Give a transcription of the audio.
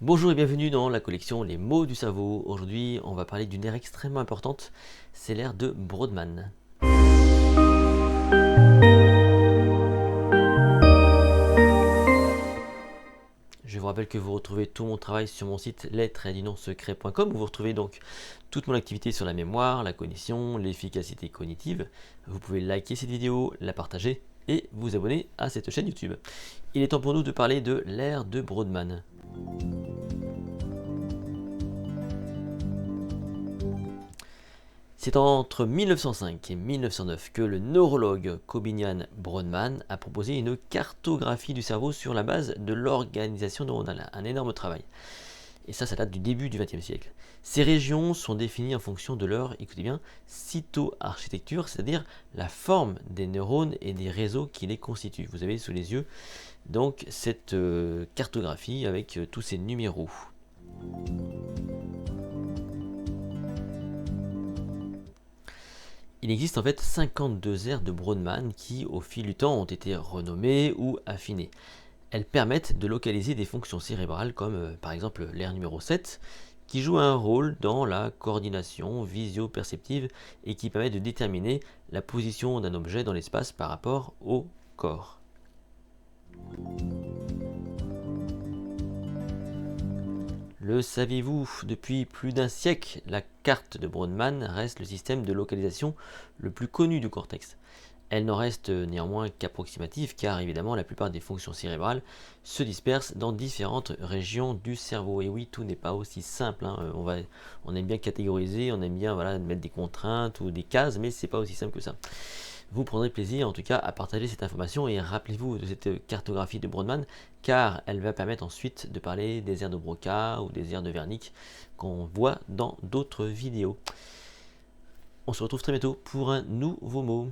Bonjour et bienvenue dans la collection Les mots du cerveau. Aujourd'hui, on va parler d'une ère extrêmement importante, c'est l'ère de Brodmann. Je vous rappelle que vous retrouvez tout mon travail sur mon site les-secret.com où vous retrouvez donc toute mon activité sur la mémoire, la cognition, l'efficacité cognitive. Vous pouvez liker cette vidéo, la partager et vous abonner à cette chaîne YouTube. Il est temps pour nous de parler de l'ère de Brodmann. C'est entre 1905 et 1909 que le neurologue Kobynian Brodmann a proposé une cartographie du cerveau sur la base de l'organisation neuronale. Un énorme travail. Et ça date du début du XXe siècle. Ces régions sont définies en fonction de leur, écoutez bien, cytoarchitecture, c'est-à-dire la forme des neurones et des réseaux qui les constituent. Vous avez sous les yeux donc cette cartographie avec tous ces numéros. Il existe en fait 52 aires de Brodmann qui, au fil du temps, ont été renommées ou affinées. Elles permettent de localiser des fonctions cérébrales comme par exemple l'aire numéro 7, qui joue un rôle dans la coordination visio-perceptive et qui permet de déterminer la position d'un objet dans l'espace par rapport au corps. Le saviez-vous, depuis plus d'un siècle, la carte de Brodmann reste le système de localisation le plus connu du cortex. Elle n'en reste néanmoins qu'approximative car évidemment la plupart des fonctions cérébrales se dispersent dans différentes régions du cerveau. Et oui, tout n'est pas aussi simple, hein. On aime bien catégoriser, on aime bien mettre des contraintes ou des cases, mais c'est pas aussi simple que ça. Vous prendrez plaisir en tout cas à partager cette information et rappelez-vous de cette cartographie de Brodmann car elle va permettre ensuite de parler des aires de Broca ou des aires de Wernicke qu'on voit dans d'autres vidéos. On se retrouve très bientôt pour un nouveau mot.